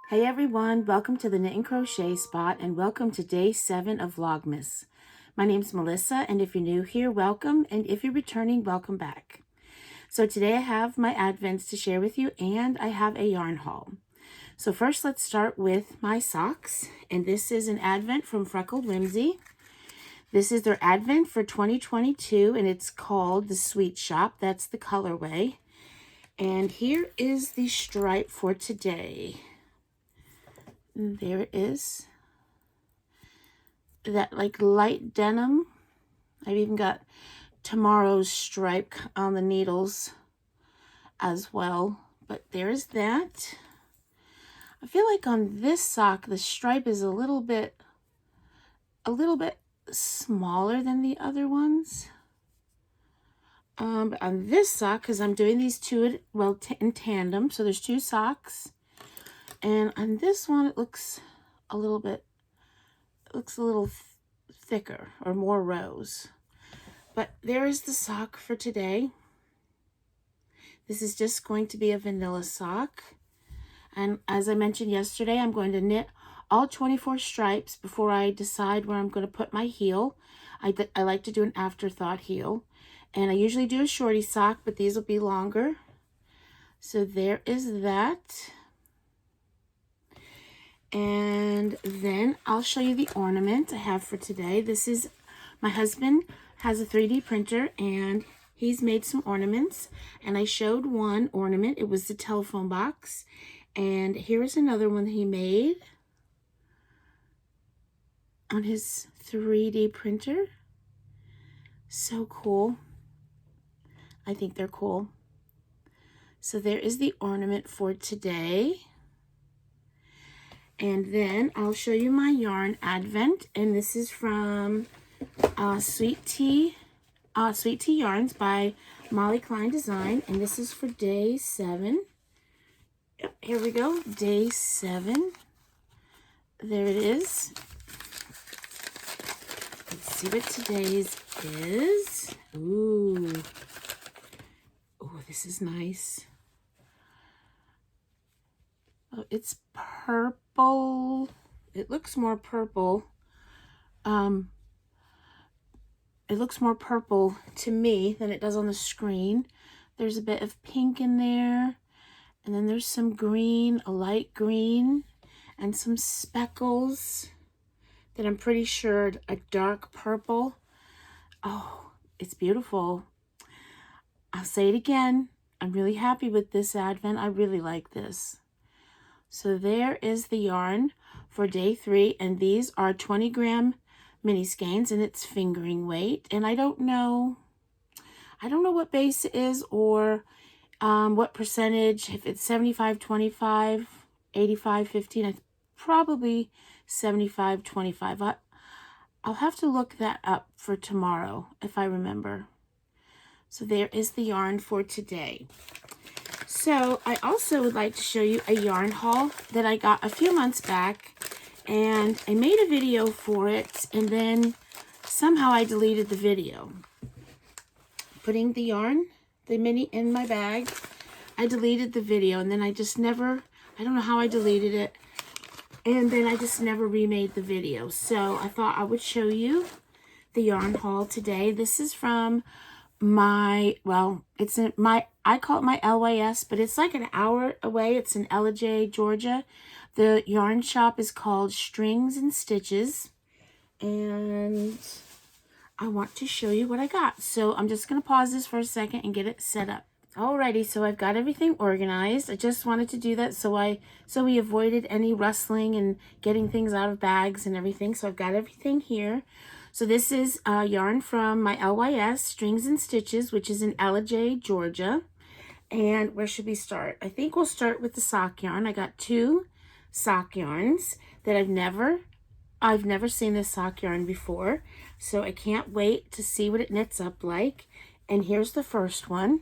Hey everyone, welcome to the Knit and Crochet Spot and welcome to day 7 of Vlogmas. My name's Melissa, and if you're new here, welcome, and if you're returning, welcome back. So today I have my advents to share with you, and I have a yarn haul. So first let's start with my socks, and this is an advent from Freckled Whimsy. This is their advent for 2022, and it's called the Sweet Shop. That's the colorway. And here is the stripe for today. And there it is. That like light denim. I've even got tomorrow's stripe on the needles as well. But there's that. I feel like on this sock the stripe is a little bit smaller than the other ones. But on this sock, because I'm doing these two in tandem, so there's two socks. And on this one, it looks a little thicker or more rows. But there is the sock for today. This is just going to be a vanilla sock. And as I mentioned yesterday, I'm going to knit all 24 stripes before I decide where I'm going to put my heel. I like to do an afterthought heel. And I usually do a shorty sock, but these will be longer. So there is that. And then I'll show you the ornament I have for today. This is, my husband has a 3D printer and he's made some ornaments. And I showed one ornament. It was the telephone box. And here is another one that he made on his 3D printer. So cool. I think they're cool. So there is the ornament for today. And then I'll show you my yarn advent. And this is from Sweet Tea Yarns by Molly Klein Design. And this is for day 7. Yep, here we go. Day 7. There it is. Let's see what today's is. Ooh. Oh, this is nice. Oh, it's purple. It looks more purple. It looks more purple to me than it does on the screen. There's a bit of pink in there. And then there's some green, a light green, and some speckles that I'm pretty sure are a dark purple. Oh, it's beautiful. I'll say it again. I'm really happy with this advent. I really like this. So there is the yarn for day 3. And these are 20-gram mini skeins, and it's fingering weight. And I don't know what base it is or what percentage, if it's 75-25, 85-15, probably 75-25. I'll have to look that up for tomorrow if I remember. So there is the yarn for today. So I also would like to show you a yarn haul that I got a few months back, and I made a video for it, and then somehow I deleted the video. Putting the yarn, the mini, in my bag, I deleted the video, and then I don't know how I deleted it, and then I just never remade the video. So I thought I would show you the yarn haul today. This is from I call it my LYS, but it's like an hour away. It's in Ellijay, Georgia. The yarn shop is called Strings and Stitches, and I want to show you what I got. So I'm just going to pause this for a second and get it set up. Alrighty, so I've got everything organized. I just wanted to do that so we avoided any rustling and getting things out of bags and everything. So I've got everything here. So this is yarn from my LYS, Strings and Stitches, which is in Ellijay, Georgia. And where should we start? I think we'll start with the sock yarn. I got 2 sock yarns that I've never seen this sock yarn before. So I can't wait to see what it knits up like. And here's the first one.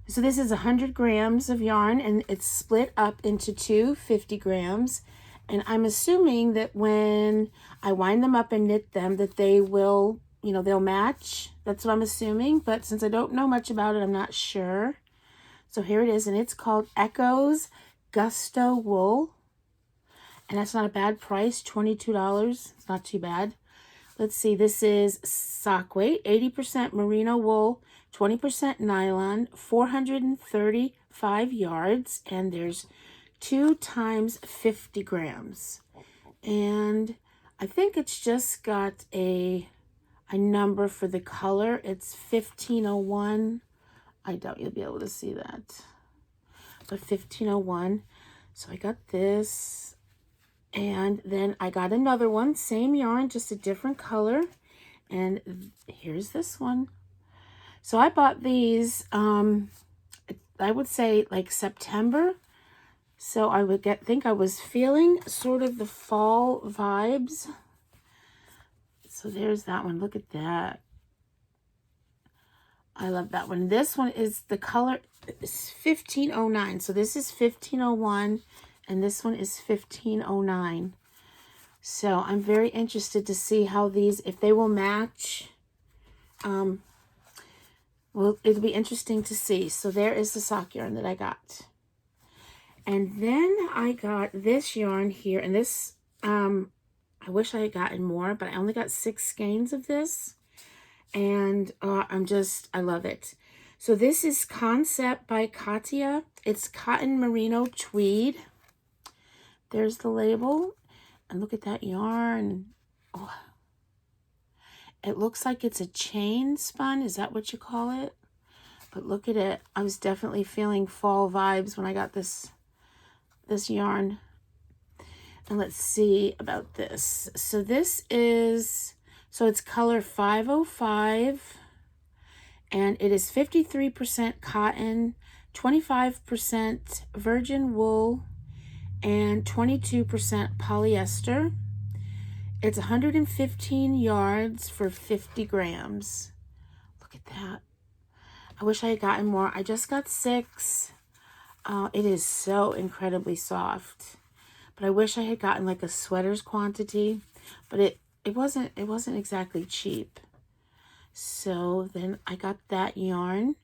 So this is 100 grams of yarn, and it's split up into 2 50 grams. And I'm assuming that when I wind them up and knit them, that they will, they'll match. That's what I'm assuming. But since I don't know much about it, I'm not sure. So here it is, and it's called Echoes Gusto wool. And that's not a bad price, $22. It's not too bad. Let's see, this is sock weight, 80% merino wool, 20% nylon, 435 yards, and there's 2 times 50 grams. And I think it's just got a number for the color. It's 1501. I doubt you'll be able to see that. But 1501. So I got this. And then I got another one, same yarn, just a different color. And here's this one. So I bought these, I would say like September. So I would think I was feeling sort of the fall vibes. So there's that one. Look at that. I love that one. This one is the color is 1509. So this is 1501 and this one is 1509. So I'm very interested to see how these, if they will match. Well, it'll be interesting to see. So there is the sock yarn that I got. And then I got this yarn here, and this, I wish I had gotten more, but I only got 6 skeins of this. And I love it. So this is Concept by Katia. It's cotton merino tweed. There's the label. And look at that yarn. Oh, it looks like it's a chain spun. Is that what you call it? But look at it. I was definitely feeling fall vibes when I got this yarn. And let's see about this. So this is, so it's color 505. And it is 53% cotton, 25% virgin wool, and 22% polyester. It's 115 yards for 50 grams. Look at that. I wish I had gotten more. I just got 6. It is so incredibly soft. But I wish I had gotten like a sweater's quantity. But it wasn't exactly cheap. So then I got that yarn.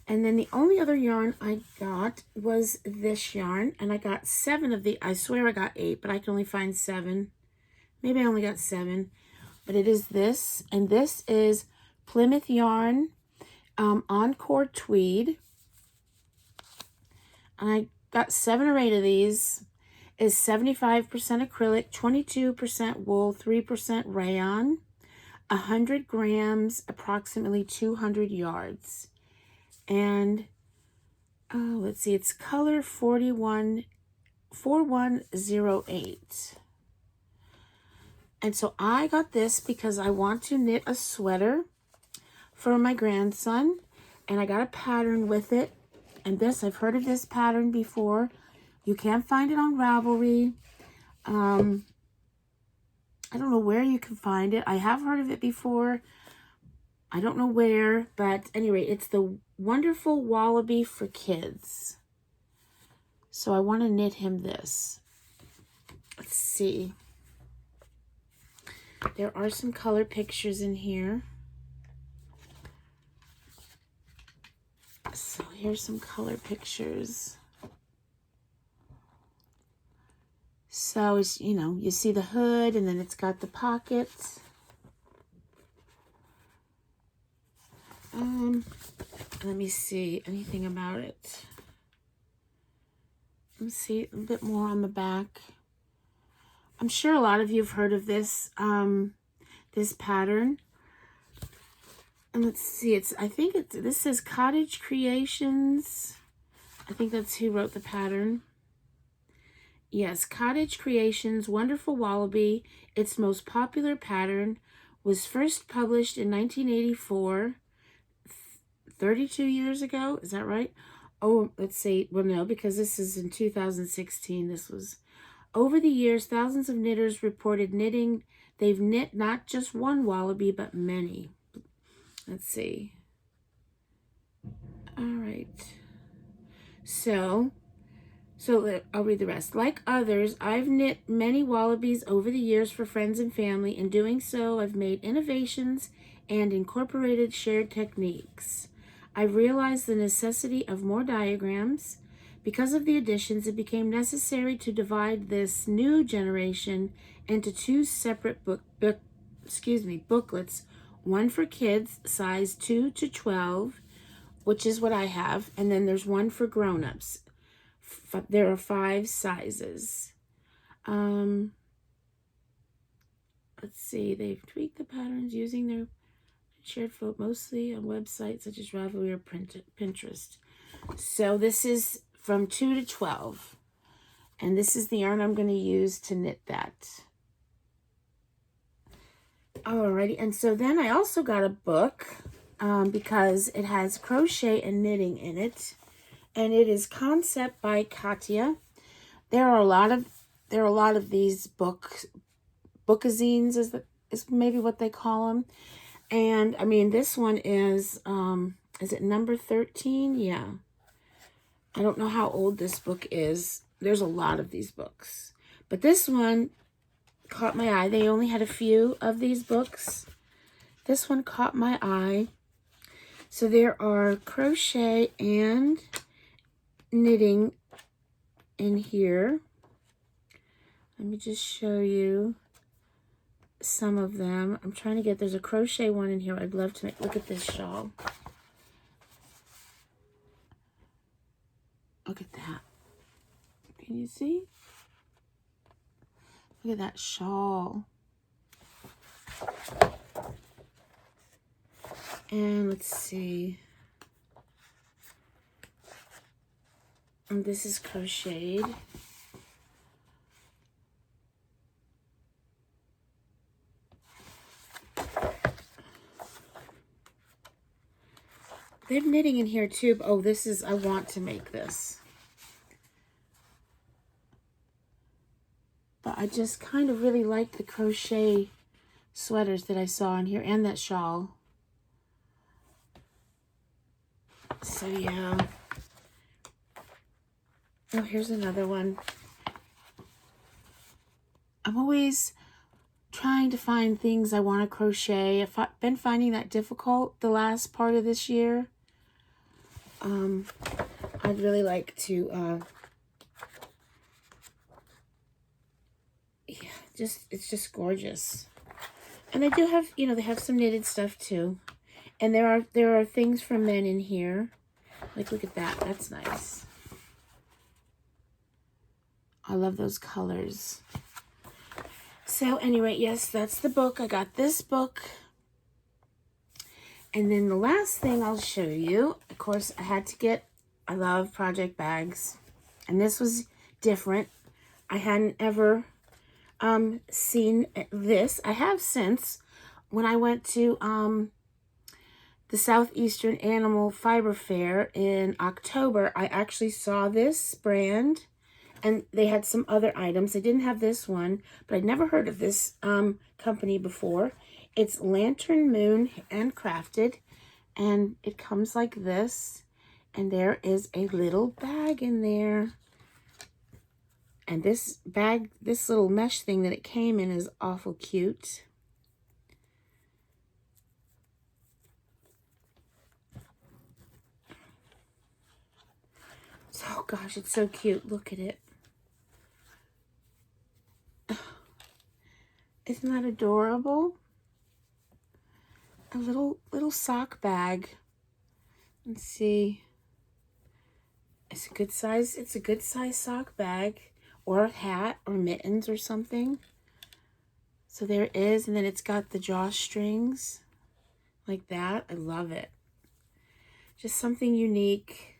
And then the only other yarn I got was this yarn. And I got 7 of the, I swear I got 8, but I can only find 7. Maybe I only got 7. But it is this. And this is Plymouth yarn, Encore tweed. And I got 7 or 8 of these. Is 75% acrylic, 22% wool, 3% rayon, 100 grams, approximately 200 yards. And let's see, it's color 4108. And so I got this because I want to knit a sweater for my grandson, and I got a pattern with it. And this, I've heard of this pattern before. You can't find it on Ravelry. I don't know where you can find it. I have heard of it before. I don't know where, but anyway, it's the Wonderful Wallaby for Kids. So I want to knit him this. Let's see. There are some color pictures in here. So here's some color pictures. So it's, you know, you see the hood and then it's got the pockets. Let me see anything about it. Let's see a bit more on the back. I'm sure a lot of you have heard of this, this pattern. And let's see, this says Cottage Creations. I think that's who wrote the pattern. Yes, Cottage Creations, Wonderful Wallaby. Its most popular pattern was first published in 1984, 32 years ago. Is that right? Oh, let's see. Well, no, because this is in 2016. This was over the years, thousands of knitters reported knitting. They've knit not just one wallaby, but many. Let's see. All right. So I'll read the rest. Like others, I've knit many wallabies over the years for friends and family. In doing so, I've made innovations and incorporated shared techniques. I've realized the necessity of more diagrams, Because of the additions, it became necessary to divide this new generation into two separate booklets, one for kids, size 2 to 12, which is what I have, and then there's one for grown-ups. There are 5 sizes. Let's see, they've tweaked the patterns using their shared photo mostly on websites such as Ravelry or Pinterest. So this is from 2 to 12. And this is the yarn I'm going to use to knit that. Alrighty, and so then I also got a book because it has crochet and knitting in it. And it is Concept by Katya. There are a lot of these bookazines is maybe what they call them. And I mean, this one is it number 13? Yeah. I don't know how old this book is. There's a lot of these books. But this one caught my eye. They only had a few of these books. This one caught my eye. So there are crochet and knitting in here. Let me just show you some of them. I'm trying to get, there's a crochet one in here. I'd love to make, look at this shawl. Look at that. Can you see? Look at that shawl. And let's see. And this is crocheted. They have knitting in here too. Oh, this is, I want to make this. But I just kind of really like the crochet sweaters that I saw in here and that shawl. So yeah. Oh, here's another one. I'm always trying to find things I want to crochet. I've been finding that difficult the last part of this year. I'd really like to, yeah, it's just gorgeous. And they do have, you know, they have some knitted stuff too. And there are things for men in here. Like, look at that. That's nice. I love those colors. So anyway, yes, that's the book. I got this book. And then the last thing I'll show you, of course, I love project bags. And this was different. I hadn't ever seen this. I have since. When I went to the Southeastern Animal Fiber Fair in October, I actually saw this brand. And they had some other items. They didn't have this one, but I'd never heard of this company before. It's Lantern Moon Handcrafted, and it comes like this. And there is a little bag in there. And this bag, this little mesh thing that it came in is awful cute. So, oh gosh, it's so cute. Look at it. Isn't that adorable? A little sock bag. Let's see. It's a good size sock bag, or a hat, or mittens, or something. So there it is, and then it's got the drawstrings like that. I love it. Just something unique.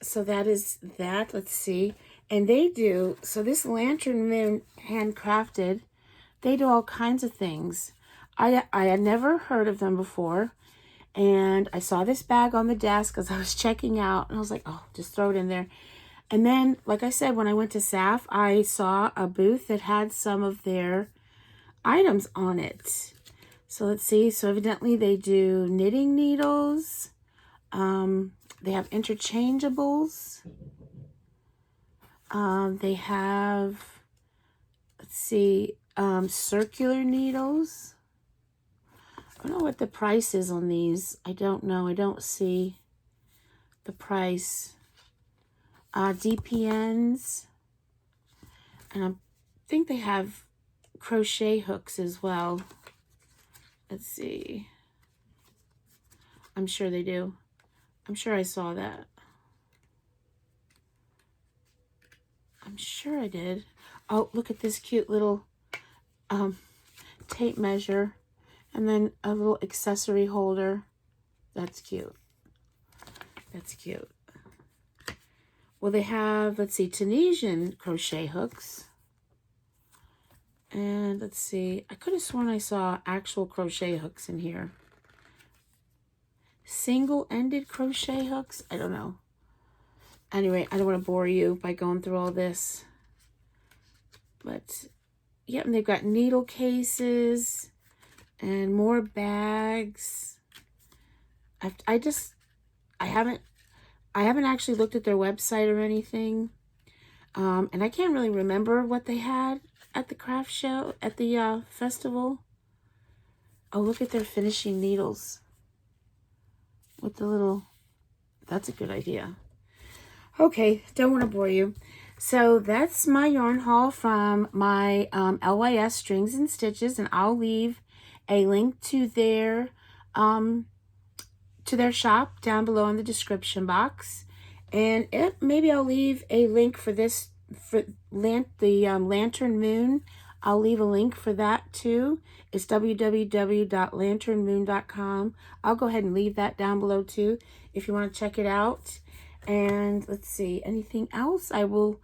So that is that. Let's see. And they do, so this Lantern Moon Handcrafted, they do all kinds of things. I had never heard of them before. And I saw this bag on the desk as I was checking out. And I was like, oh, just throw it in there. And then, like I said, when I went to SAF, I saw a booth that had some of their items on it. So let's see. So evidently they do knitting needles. They have interchangeables. They have, let's see, circular needles. I don't know what the price is on these. I don't know. I don't see the price. DPNs. And I think they have crochet hooks as well. Let's see. I'm sure they do. I'm sure I saw that. I'm sure I did. Oh, look at this cute little tape measure. And then a little accessory holder. That's cute. That's cute. Well, they have, let's see, Tunisian crochet hooks. And let's see, I could have sworn I saw actual crochet hooks in here. Single-ended crochet hooks? I don't know. Anyway, I don't want to bore you by going through all this. But, yeah, and they've got needle cases and more bags. I haven't actually looked at their website or anything. And I can't really remember what they had at the craft show, at the festival. Oh, look at their finishing needles. With the little, that's a good idea. Okay, don't want to bore you. So that's my yarn haul from my LYS Strings and Stitches, and I'll leave a link to their shop down below in the description box. And maybe I'll leave a link for this, for the Lantern Moon. I'll leave a link for that too. It's www.lanternmoon.com. I'll go ahead and leave that down below too if you want to check it out. And let's see, anything else? I will,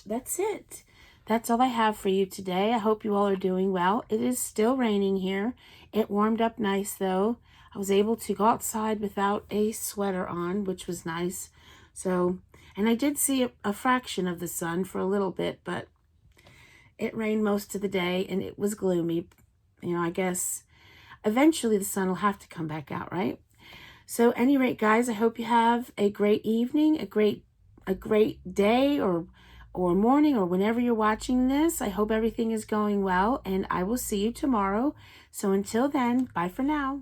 that's it. That's all I have for you today. I hope you all are doing well. It is still raining here. It warmed up nice though. I was able to go outside without a sweater on, which was nice. So, and I did see a fraction of the sun for a little bit, but it rained most of the day and it was gloomy. You know, I guess eventually the sun will have to come back out, right? So at any rate, guys, I hope you have a great evening, a great day or morning, or whenever you're watching this. I hope everything is going well, and I will see you tomorrow. So until then, bye for now.